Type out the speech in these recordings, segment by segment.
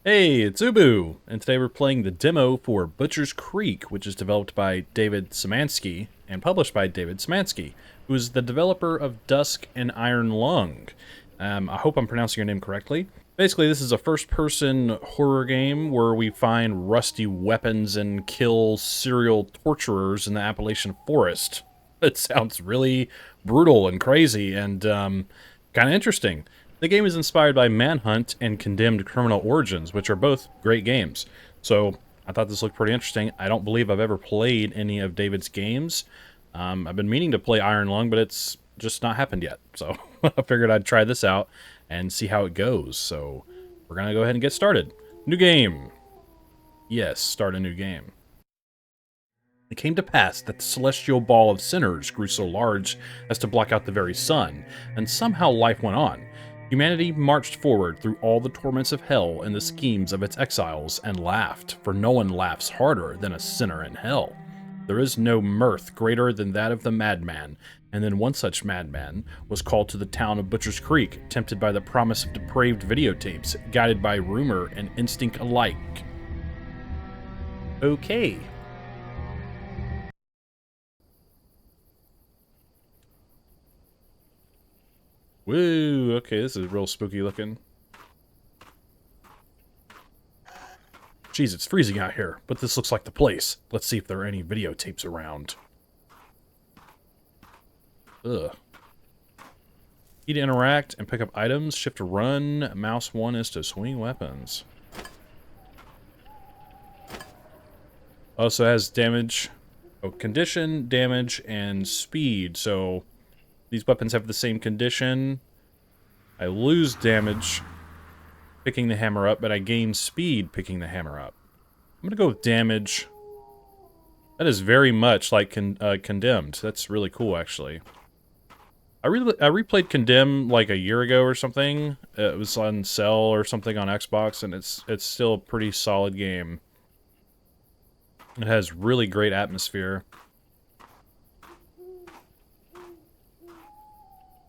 Hey, it's Ubu, and today we're playing the demo for Butcher's Creek, which is developed by David Szymanski and published by David Szymanski, who is the developer of Dusk and Iron Lung. I hope I'm pronouncing your name correctly. Basically, this is a first-person horror game where we find rusty weapons and kill serial torturers in the Appalachian Forest. It sounds really brutal and crazy and kind of interesting. The game is inspired by Manhunt and Condemned Criminal Origins, which are both great games. So I thought this looked pretty interesting. I don't believe I've ever played any of David's games. I've been meaning to play Iron Lung, but it's just not happened yet. So I figured I'd try this out and see how it goes. So we're going to go ahead and get started. New game. Yes, start a new game. It came to pass that the celestial ball of sinners grew so large as to block out the very sun, and somehow life went on. Humanity marched forward through all the torments of hell and the schemes of its exiles and laughed, for no one laughs harder than a sinner in hell. There is no mirth greater than that of the madman, and then one such madman was called to the town of Butcher's Creek, tempted by the promise of depraved videotapes, guided by rumor and instinct alike. Okay. Woo, okay, this is real spooky looking. Jeez, it's freezing out here, but this looks like the place. Let's see if there are any videotapes around. Ugh. E to interact and pick up items. Shift to run. Mouse 1 is to swing weapons. Also has damage. Oh, condition, damage, and speed. So these weapons have the same condition. I lose damage picking the hammer up, but I gain speed picking the hammer up. I'm gonna go with damage. That is very much like Condemned. That's really cool, actually. I replayed Condemned like a year ago or something. It was on sale or something on Xbox, and it's still a pretty solid game. It has really great atmosphere.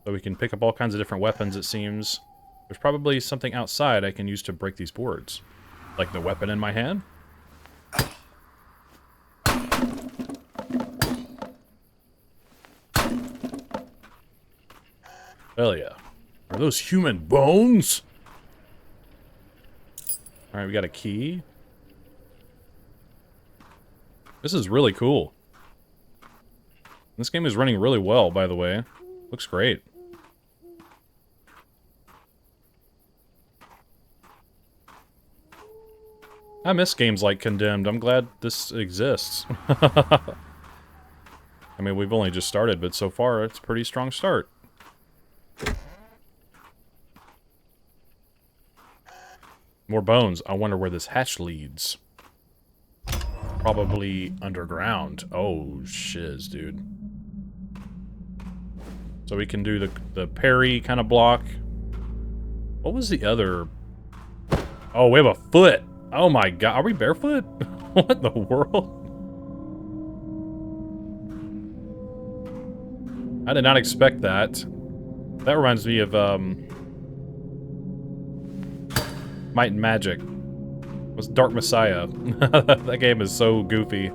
So we can pick up all kinds of different weapons, it seems. There's probably something outside I can use to break these boards. Like the weapon in my hand. Hell yeah. Are those human bones? Alright, we got a key. This is really cool. This game is running really well, by the way. Looks great. I miss games like Condemned. I'm glad this exists. I mean, we've only just started, but so far, it's a pretty strong start. More bones. I wonder where this hatch leads. Probably underground. Oh, shiz, dude. So we can do the parry kind of block. What was the other? Oh, we have a foot. Oh my god, are we barefoot? What in the world? I did not expect that. That reminds me of, Might and Magic. It was Dark Messiah. That game is so goofy.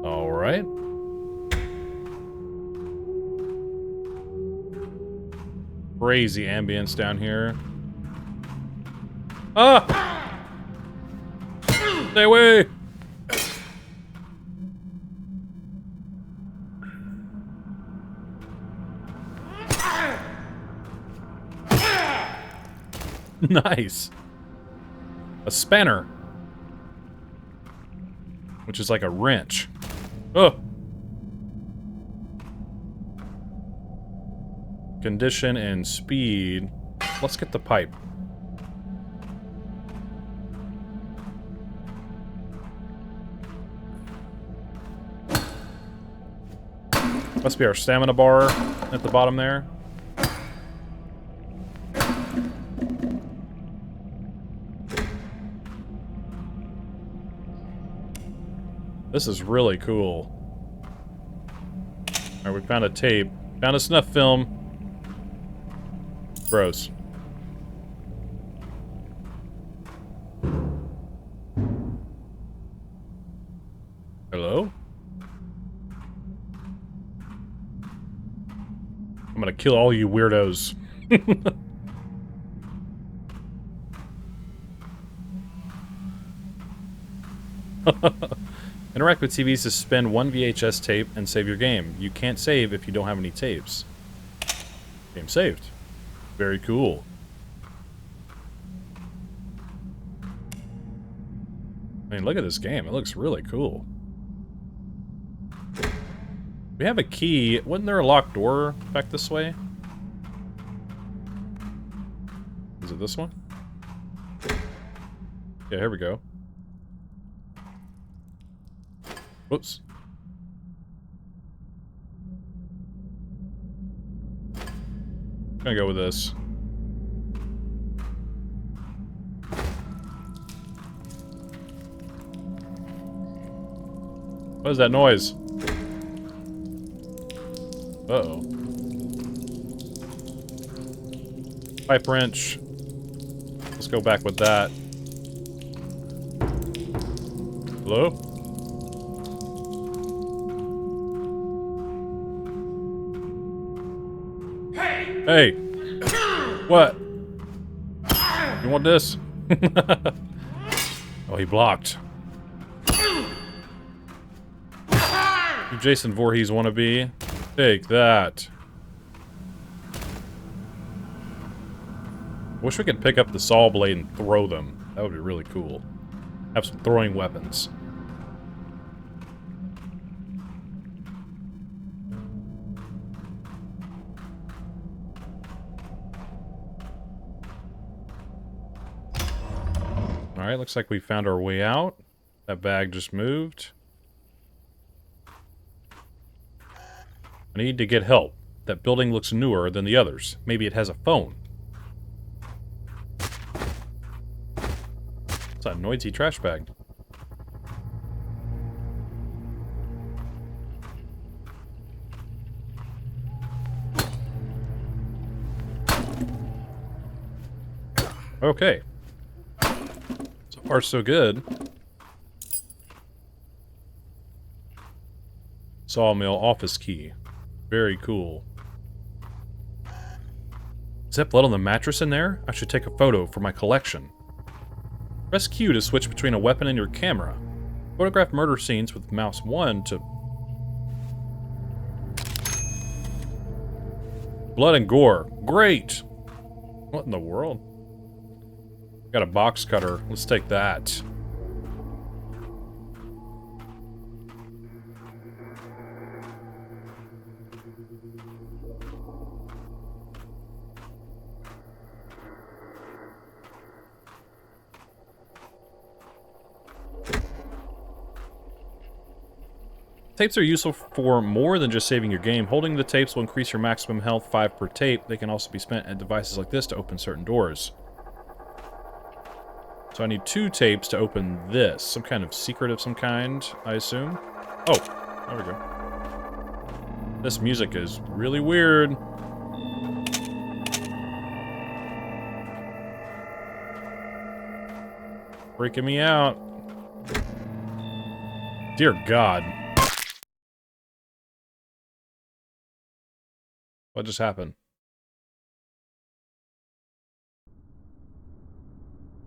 Alright. Crazy ambience down here. Ah! Stay away! Nice. A spanner. Which is like a wrench. Oh! Condition and speed. Let's get the pipe. Must be our stamina bar at the bottom there. This is really cool. Alright, we found a tape. Found a snuff film. Gross. Hello? I'm gonna kill all you weirdos. Interact with TVs to suspend one VHS tape and save your game. You can't save if you don't have any tapes. Game saved. Very cool. I mean, look at this game. It looks really cool. We have a key. Wasn't there a locked door back this way? Is it this one? Yeah, here we go. Whoops. I'm gonna go with this. What is that noise? Uh-oh. Pipe wrench. Let's go back with that. Hello? Hey! What? You want this? Oh, he blocked. You Jason Voorhees wannabe. Take that. Wish we could pick up the saw blade and throw them. That would be really cool. Have some throwing weapons. Alright, looks like we found our way out. That bag just moved. I need to get help. That building looks newer than the others. Maybe it has a phone. It's a noisy trash bag. Okay. So far, so good. Sawmill office key. Very cool. Is that blood on the mattress in there? I should take a photo for my collection. Press Q to switch between a weapon and your camera. Photograph murder scenes with mouse 1 to... Blood and gore. Great! What in the world? Got a box cutter. Let's take that. Tapes are useful for more than just saving your game. Holding the tapes will increase your maximum health 5 per tape. They can also be spent at devices like this to open certain doors. So I need 2 tapes to open this. Some kind of secret of some kind, I assume. Oh, there we go. This music is really weird. Freaking me out. Dear God. What just happened?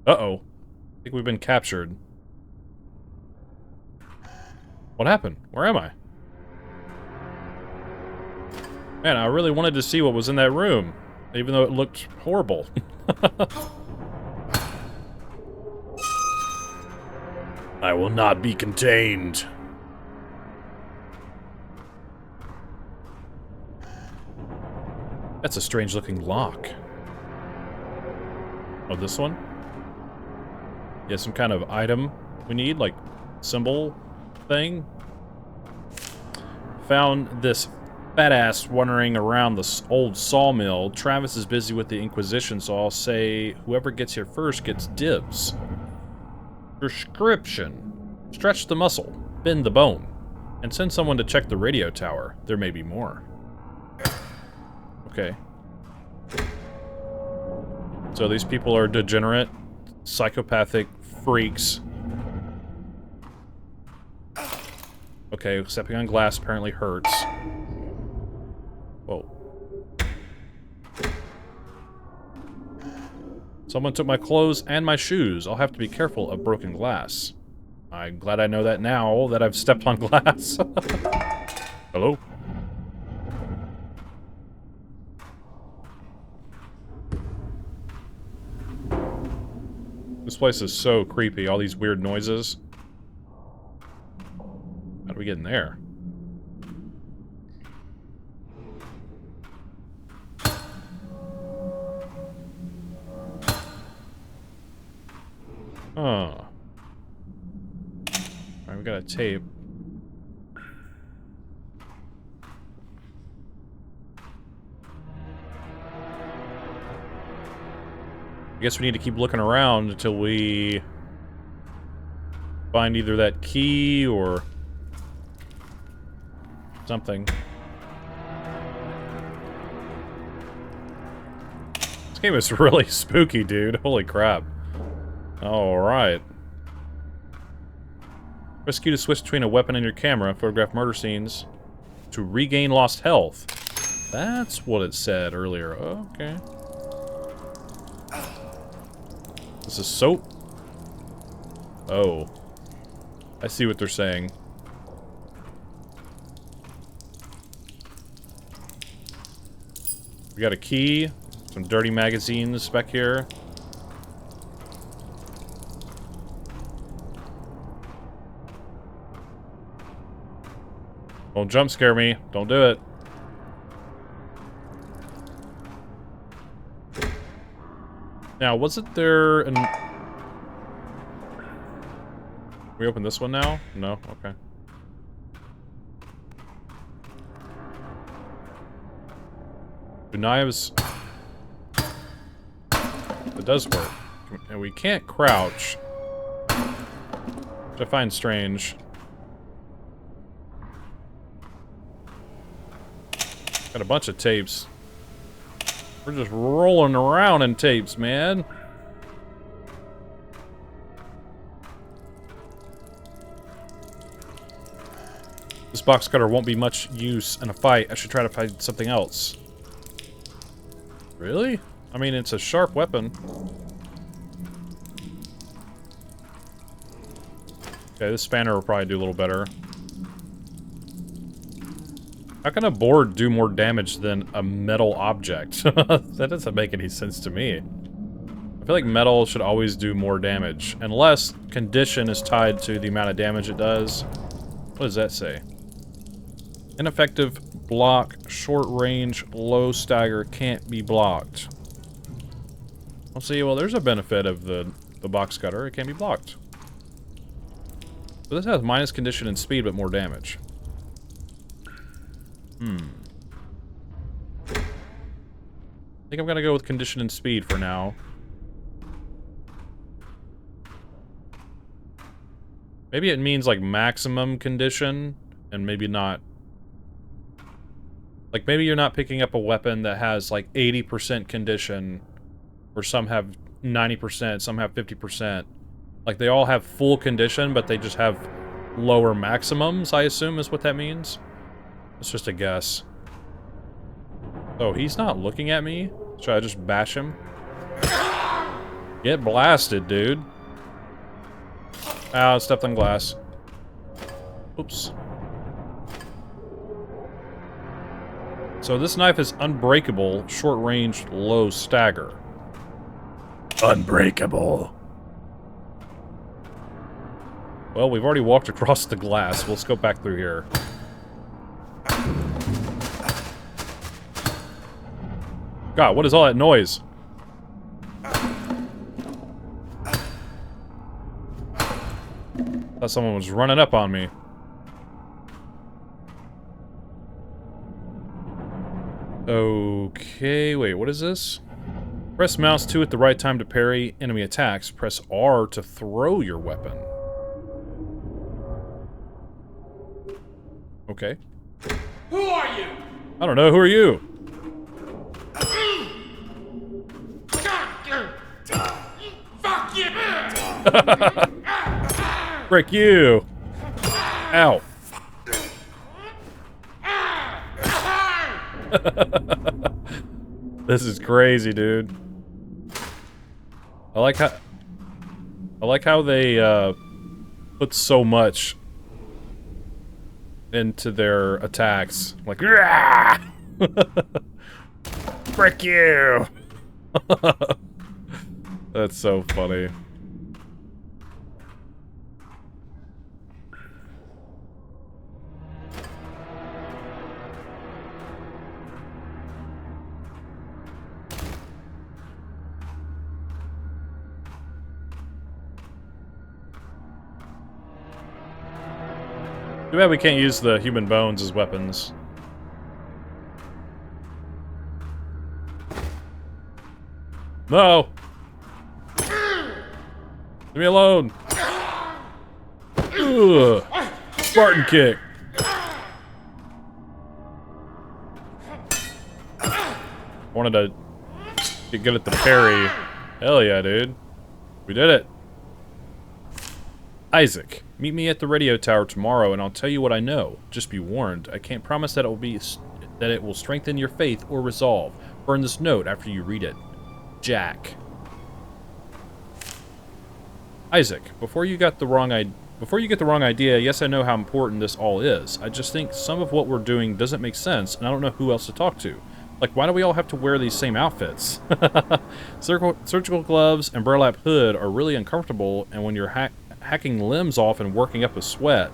Uh-oh. I think we've been captured. What happened? Where am I? Man, I really wanted to see what was in that room, even though it looked horrible. I will not be contained. That's a strange-looking lock. Oh, this one? Yeah, some kind of item we need, like symbol thing. Found this fat ass wandering around this old sawmill. Travis is busy with the Inquisition, so I'll say whoever gets here first gets dibs. Prescription. Stretch the muscle, bend the bone, and send someone to check the radio tower. There may be more. Okay. So these people are degenerate, psychopathic freaks. Okay, stepping on glass apparently hurts. Whoa. Someone took my clothes and my shoes. I'll have to be careful of broken glass. I'm glad I know that now that I've stepped on glass. Hello? This place is so creepy, all these weird noises. How do we get in there? Huh. Alright, we got a tape. I guess we need to keep looking around until we find either that key or something. This game is really spooky, dude. Holy crap. Alright. Press Q to switch between a weapon and your camera, photograph murder scenes to regain lost health. That's what it said earlier. Okay. This is soap? Oh. I see what they're saying. We got a key, some dirty magazines back here. Don't jump scare me. Don't do it. Now, wasn't there an... We open this one now? No? Okay. Do knives... It does work. And we can't crouch. Which I find strange. Got a bunch of tapes. We're just rolling around in tapes, man. This box cutter won't be much use in a fight. I should try to find something else. Really? I mean, it's a sharp weapon. Okay, this spanner will probably do a little better. How can a board do more damage than a metal object? That doesn't make any sense to me. I feel like metal should always do more damage, unless condition is tied to the amount of damage it does. What does that say? Ineffective block, short range, low stagger, can't be blocked. Well, see, well, there's a benefit of the box cutter. It can be blocked. So this has minus condition and speed, but more damage. I think I'm gonna go with condition and speed for now. Maybe it means like maximum condition, and maybe not. Like maybe you're not picking up a weapon that has like 80% condition, or some have 90%, some have 50%. Like they all have full condition, but they just have lower maximums, I assume is what that means. It's just a guess. Oh, he's not looking at me? Should I just bash him? Get blasted, dude. Ow, stepped on glass. Oops. So this knife is unbreakable, short range, low stagger. Unbreakable. Well, we've already walked across the glass. Let's go back through here. God, what is all that noise? Thought someone was running up on me. Okay, wait, what is this? Press mouse 2 at the right time to parry enemy attacks. Press R to throw your weapon. Okay. Who are you? I don't know, who are you? Fuck you! Frick you! Ow. This is crazy, dude. I like how they put so much into their attacks. Like, "Rah!" Frick you! That's so funny. Too bad we can't use the human bones as weapons. No! Leave me alone! Ugh. Spartan kick! Wanted to get good at the parry. Hell yeah, dude. We did it. Isaac, meet me at the radio tower tomorrow and I'll tell you what I know. Just be warned, I can't promise that it will strengthen your faith or resolve. Burn this note after you read it. Jack. Isaac, before you get the wrong idea, yes, I know how important this all is. I just think some of what we're doing doesn't make sense, and I don't know who else to talk to. Like, why do we all have to wear these same outfits? Surgical gloves and burlap hood are really uncomfortable, and when you're hacking limbs off and working up a sweat.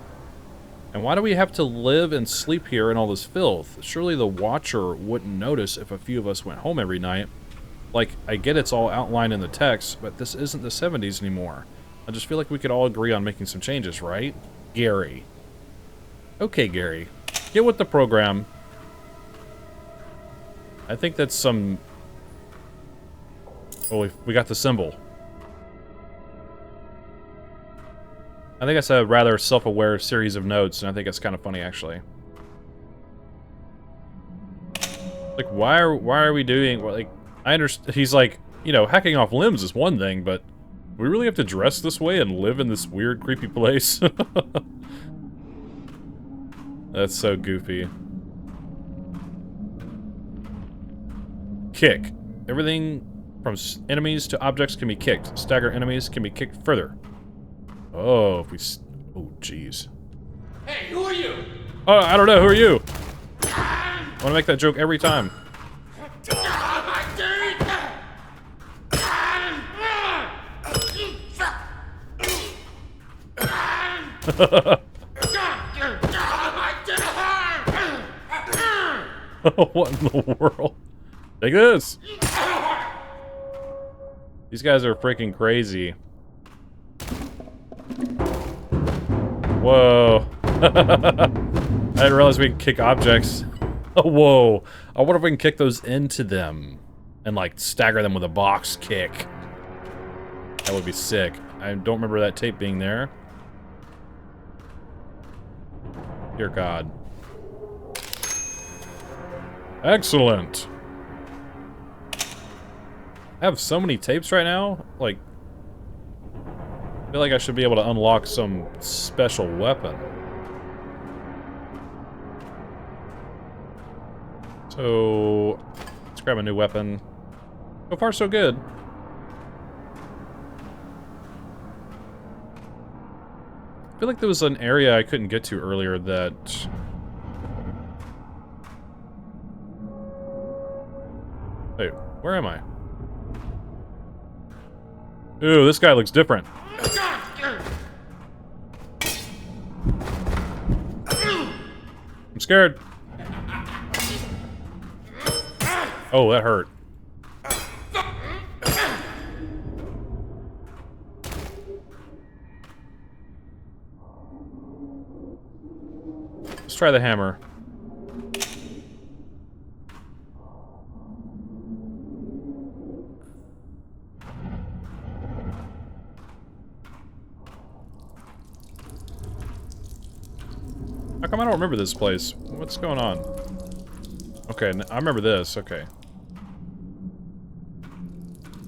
And why do we have to live and sleep here in all this filth? Surely the Watcher wouldn't notice if a few of us went home every night. Like, I get it's all outlined in the text, but this isn't the 70s anymore. I just feel like we could all agree on making some changes, right? Gary. Okay, Gary. Get with the program. I think that's some... Oh, we got the symbol. I think that's a rather self-aware series of notes, and I think it's kind of funny, actually. Like, why are we doing... Like, I understand... He's like, you know, hacking off limbs is one thing, but... we really have to dress this way and live in this weird, creepy place? That's so goofy. Kick. Everything from enemies to objects can be kicked. Stagger enemies can be kicked further. Oh, if we... Oh, jeez. Hey, who are you? Oh, I don't know. Who are you? I want to make that joke every time. What in the world? Take this! These guys are freaking crazy. Whoa. I didn't realize we could kick objects. Oh, whoa. I wonder if we can kick those into them. And, like, stagger them with a box kick. That would be sick. I don't remember that tape being there. Dear God. Excellent. I have so many tapes right now. Like, I feel like I should be able to unlock some special weapon. So, let's grab a new weapon. So far, so good. I feel like there was an area I couldn't get to earlier that... Wait, where am I? Ooh, this guy looks different. I'm scared. Oh, that hurt. Let's try the hammer. How come I don't remember this place? What's going on? Okay, I remember this. Okay.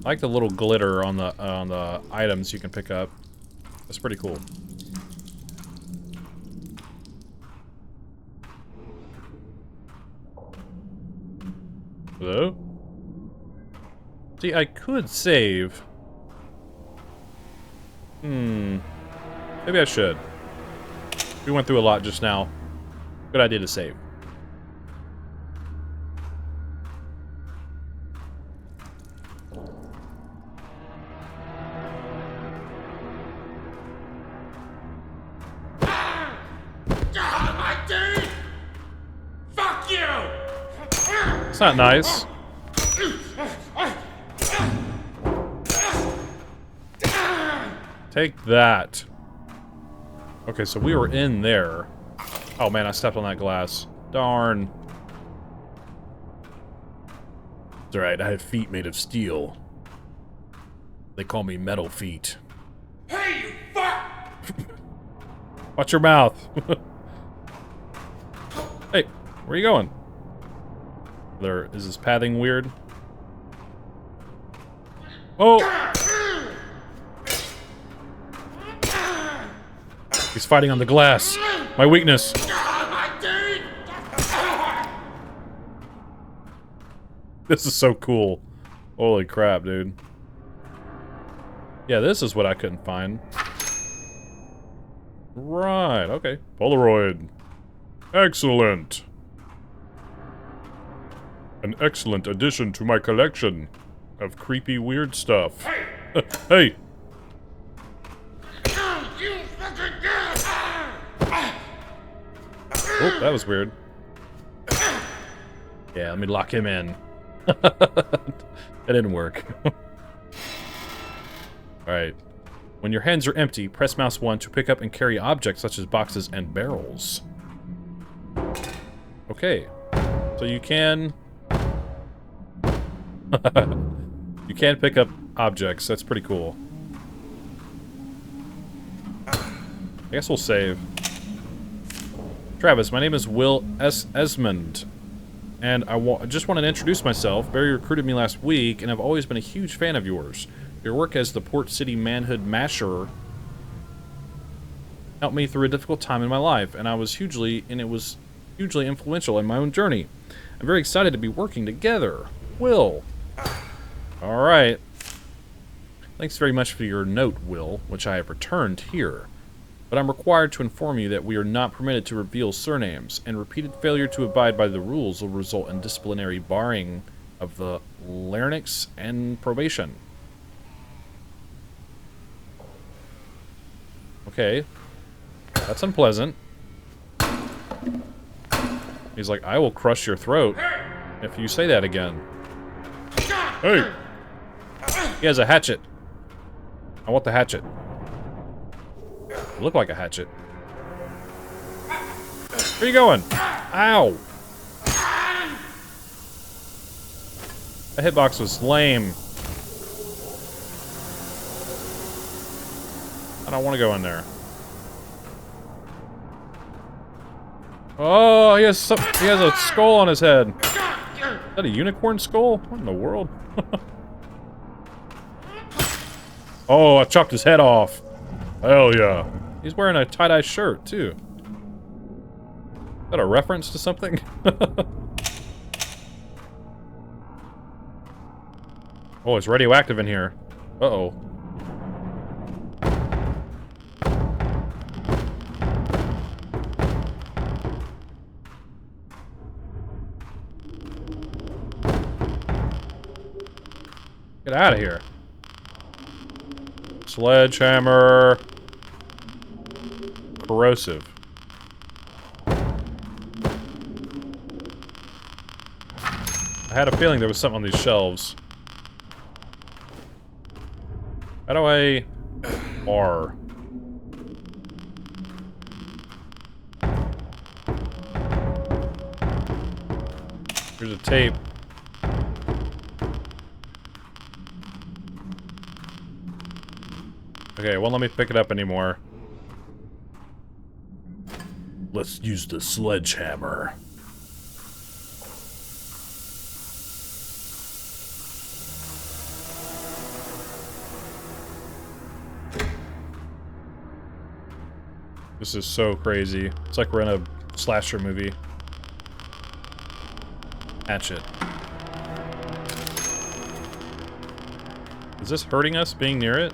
I like the little glitter on the items you can pick up. That's pretty cool. Hello? See, I could save. Maybe I should. We went through a lot just now. Good idea to save. My dude! Fuck you! It's not nice. Take that. Okay, so we were in there. Oh man, I stepped on that glass. Darn. It's alright, I have feet made of steel. They call me metal feet. Hey, you fuck! Watch your mouth. Hey, where are you going? Is this pathing weird? Oh! He's fighting on the glass. My weakness. My dude! This is so cool. Holy crap, dude. Yeah, this is what I couldn't find. Right, okay. Polaroid. Excellent. An excellent addition to my collection of creepy, weird stuff. Hey! Hey! You fucking girl! Oh, that was weird. Yeah, let me lock him in. That didn't work. Alright. When your hands are empty, press mouse 1 to pick up and carry objects such as boxes and barrels. Okay. So you can... you can pick up objects. That's pretty cool. I guess we'll save. Travis, my name is Will Esmond. And I just wanted to introduce myself. Barry recruited me last week, and I've always been a huge fan of yours. Your work as the Port City Manhood Masher helped me through a difficult time in my life, and it was hugely influential in my own journey. I'm very excited to be working together. Will. Alright. Thanks very much for your note, Will, which I have returned here. But I'm required to inform you that we are not permitted to reveal surnames, and repeated failure to abide by the rules will result in disciplinary barring of the larynx and probation. Okay. That's unpleasant. He's like, I will crush your throat if you say that again. Hey! He has a hatchet. I want the hatchet. Look like a hatchet. Where are you going? Ow! The hitbox was lame. I don't want to go in there. Oh, he has a skull on his head. Is that a unicorn skull? What in the world? Oh, I chopped his head off. Hell yeah. He's wearing a tie-dye shirt, too. Is that a reference to something? Oh, it's radioactive in here. Uh-oh. Get out of here. Sledgehammer. Corrosive. I had a feeling there was something on these shelves. How do I... R. Here's a tape. Okay, it won't let me pick it up anymore. Let's use the sledgehammer. This is so crazy. It's like we're in a slasher movie. Hatchet. Is this hurting us, being near it?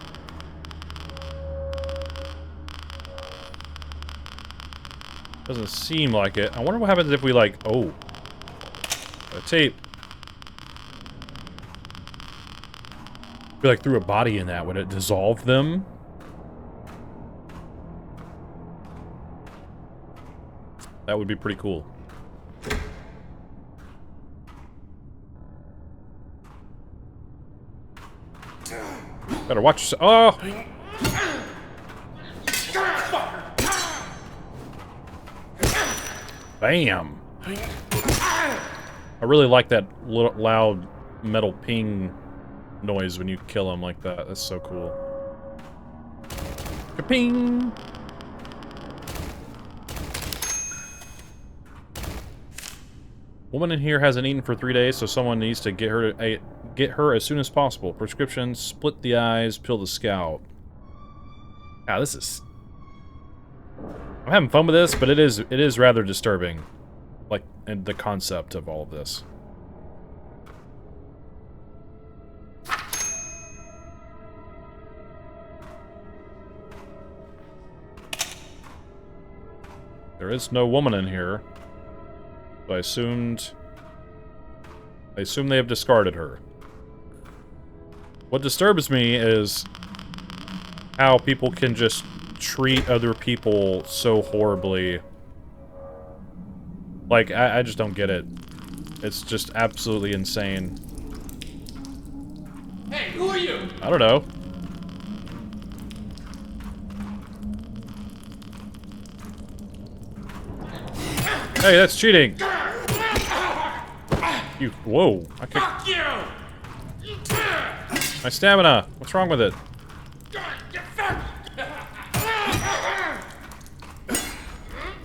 Doesn't seem like it. I wonder what happens if we, like... Oh. A tape. If we, like, threw a body in that, would it dissolve them? That would be pretty cool. Better watch yourself. Oh! Bam! I really like that loud metal ping noise when you kill them like that. That's so cool. Ka-ping! Woman in here hasn't eaten for 3 days, so someone needs to get her as soon as possible. Prescription: split the eyes, peel the scalp. Ah, this is... I'm having fun with this, but it is rather disturbing. Like, and the concept of all of this. There is no woman in here. So I assume they have discarded her. What disturbs me is how people can just treat other people so horribly. Like, I just don't get it. It's just absolutely insane. Hey, who are you? I don't know. Hey, that's cheating! You, whoa. I can't... Fuck you! My stamina! What's wrong with it?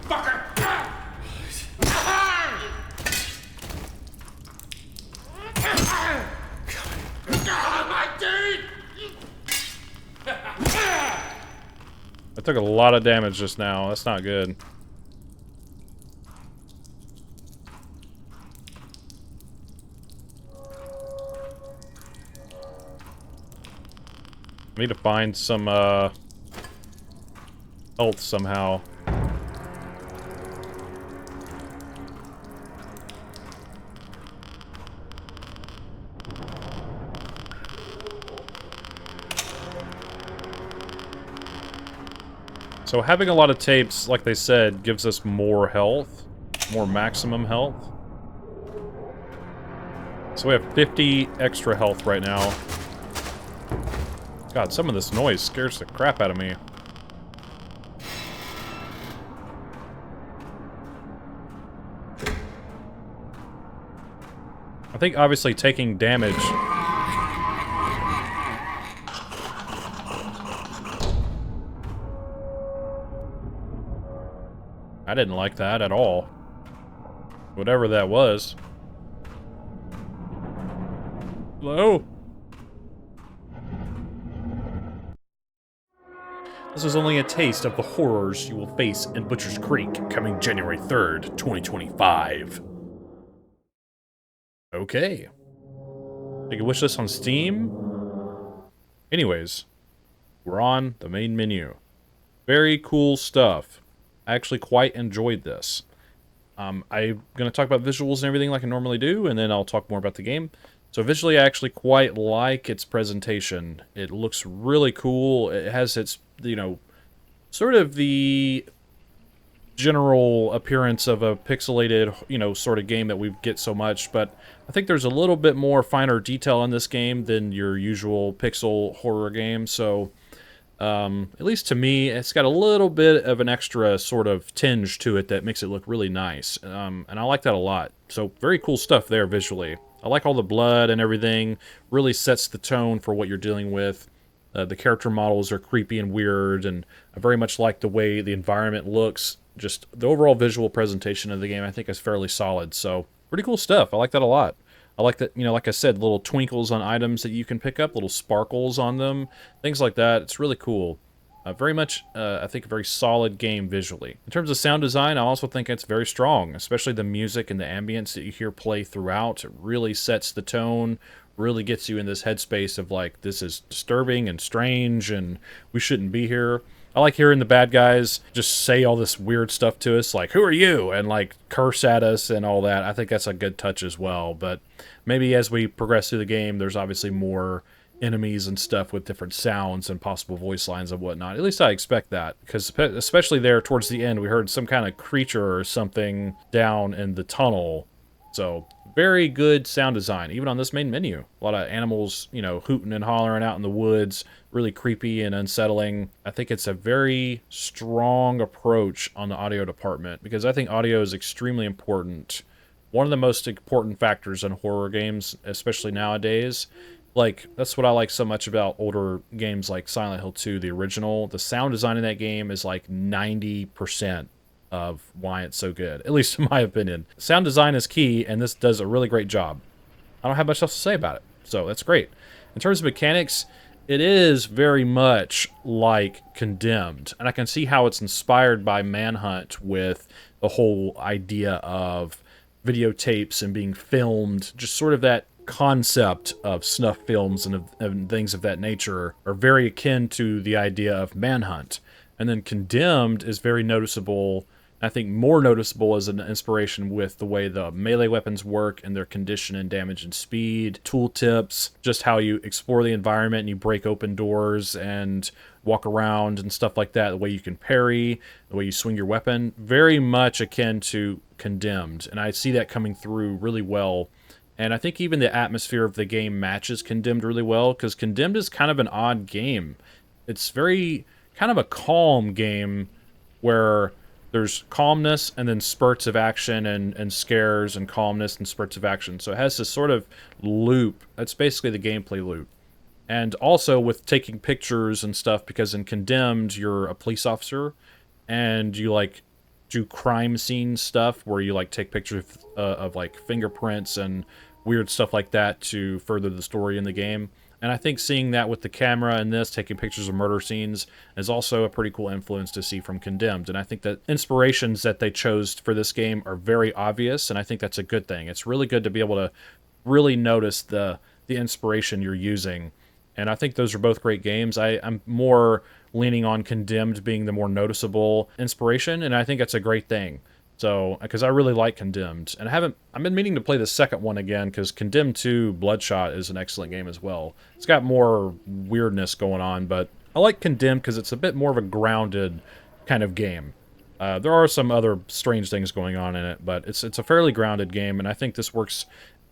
Fucker! My teeth! I took a lot of damage just now. That's not good. I need to find some, health somehow. So having a lot of tapes, like they said, gives us more health. More maximum health. So we have 50 extra health right now. God, some of this noise scares the crap out of me. I think obviously taking damage... I didn't like that at all. Whatever that was. Hello? This is only a taste of the horrors you will face in Butcher's Creek, coming January 3rd, 2025. Okay. You can wish this on Steam. Anyways, we're on the main menu. Very cool stuff. I actually quite enjoyed this. I'm going to talk about visuals and everything like I normally do, and then I'll talk more about the game. So visually, I actually quite like its presentation. It looks really cool. It has its, you know, sort of the general appearance of a pixelated, you know, sort of game that we get so much, but I think there's a little bit more finer detail in this game than your usual pixel horror game, so at least to me, it's got a little bit of an extra sort of tinge to it that makes it look really nice, and I like that a lot. So very cool stuff there visually. I like all the blood and everything, really sets the tone for what you're dealing with. The character models are creepy and weird, and I very much like the way the environment looks. Just the overall visual presentation of the game, I think, is fairly solid. So pretty cool stuff. I like that a lot. I like that, you know, like I said, little twinkles on items that you can pick up, little sparkles on them, things like that. It's really cool. Very much, I think, a very solid game visually. In terms of sound design, I also think it's very strong, especially the music and the ambience that you hear play throughout. It really sets the tone, really gets you in this headspace of like, this is disturbing and strange and we shouldn't be here. I like hearing the bad guys just say all this weird stuff to us, like, who are you? And like curse at us and all that. I think that's a good touch as well. But maybe as we progress through the game, there's obviously more enemies and stuff with different sounds and possible voice lines and whatnot. At least I expect that, because especially there towards the end, we heard some kind of creature or something down in the tunnel. So very good sound design, even on this main menu. A lot of animals, you know, hooting and hollering out in the woods, really creepy and unsettling. I think it's a very strong approach on the audio department, because I think audio is extremely important. One of the most important factors in horror games, especially nowadays. Like, that's what I like so much about older games like Silent Hill 2, the original. The sound design in that game is like 90% of why it's so good, at least in my opinion. Sound design is key, and this does a really great job. I don't have much else to say about it, so that's great. In terms of mechanics, it is very much like Condemned, and I can see how it's inspired by Manhunt with the whole idea of videotapes and being filmed, just sort of that concept of snuff films and things of that nature are very akin to the idea of Manhunt. And then Condemned is very noticeable, I think more noticeable as an inspiration with the way the melee weapons work and their condition and damage and speed, tooltips, just how you explore the environment and you break open doors and walk around and stuff like that, the way you can parry, the way you swing your weapon, very much akin to Condemned. And I see that coming through really well. And I think even the atmosphere of the game matches Condemned really well, because Condemned is kind of an odd game. It's very kind of a calm game where there's calmness and then spurts of action and scares and calmness and spurts of action. So it has this sort of loop. That's basically the gameplay loop. And also with taking pictures and stuff, because in Condemned, you're a police officer and you like do crime scene stuff where you like take pictures of like fingerprints and weird stuff like that to further the story in the game. And I think seeing that with the camera in this, taking pictures of murder scenes, is also a pretty cool influence to see from Condemned. And I think that inspirations that they chose for this game are very obvious, and I think that's a good thing. It's really good to be able to really notice the inspiration you're using. And I think those are both great games. I'm more leaning on Condemned being the more noticeable inspiration, and I think that's a great thing. So, because I really like Condemned, and I've been meaning to play the second one again, because Condemned 2 Bloodshot is an excellent game as well. It's got more weirdness going on, but I like Condemned because it's a bit more of a grounded kind of game. There are some other strange things going on in it, but it's a fairly grounded game, and I think this works.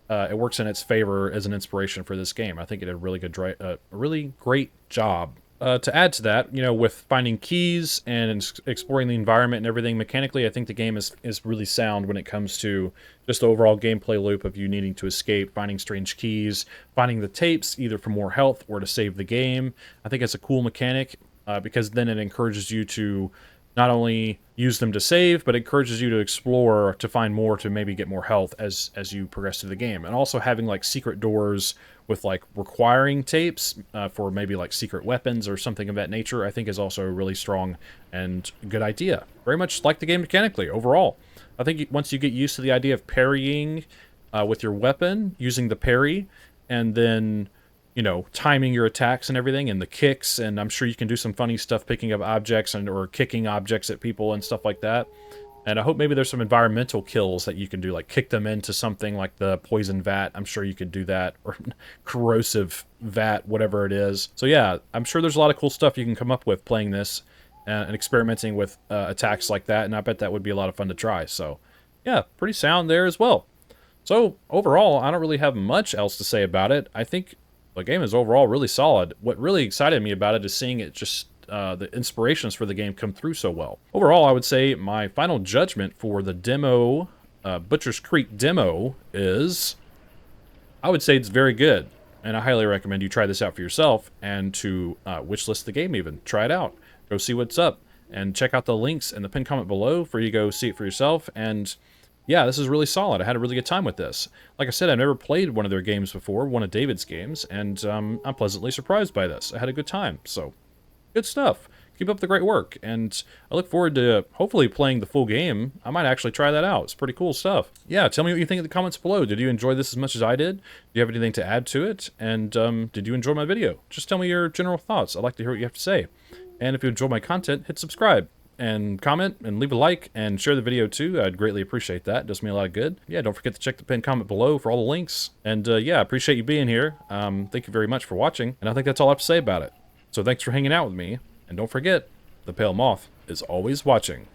It works in its favor as an inspiration for this game. I think it did a really great job. To add to that, you know, with finding keys and exploring the environment and everything, mechanically, I think the game is really sound when it comes to just the overall gameplay loop of you needing to escape, finding strange keys, finding the tapes, either for more health or to save the game. I think it's a cool mechanic, because then it encourages you to not only use them to save, but encourages you to explore to find more, to maybe get more health as you progress through the game. And also having like secret doors with like requiring tapes for maybe like secret weapons or something of that nature, I think is also a really strong and good idea. Very much like the game mechanically overall. I think once you get used to the idea of parrying with your weapon, using the parry, and then, you know, timing your attacks and everything, and the kicks, and I'm sure you can do some funny stuff picking up objects or kicking objects at people and stuff like that. And I hope maybe there's some environmental kills that you can do, like kick them into something like the poison vat. I'm sure you could do that, or corrosive vat, whatever it is. So yeah, I'm sure there's a lot of cool stuff you can come up with playing this and experimenting with attacks like that, and I bet that would be a lot of fun to try. So yeah, pretty sound there as well. So overall, I don't really have much else to say about it. I think the game is overall really solid. What really excited me about it is seeing it just the inspirations for the game come through so well. Overall, I would say my final judgment for the demo, Butcher's Creek demo, is I would say it's very good. And I highly recommend you try this out for yourself and to wishlist the game even. Try it out. Go see what's up. And check out the links in the pinned comment below for you to go see it for yourself. And yeah, this is really solid. I had a really good time with this. Like I said, I've never played one of their games before, one of David's games, and I'm pleasantly surprised by this. I had a good time, so good stuff. keep up the great work, and I look forward to hopefully playing the full game. I might actually try that out. It's pretty cool stuff. Yeah, tell me what you think in the comments below. Did you enjoy this as much as I did? Do you have anything to add to it? And did you enjoy my video? Just tell me your general thoughts. I'd like to hear what you have to say. And if you enjoy my content, hit subscribe and comment and leave a like and share the video too. I'd greatly appreciate that. It does me a lot of good. Yeah, don't forget to check the pinned comment below for all the links. And yeah, I appreciate you being here. Thank you very much for watching. And I think that's all I have to say about it. So thanks for hanging out with me. And don't forget, the pale moth is always watching.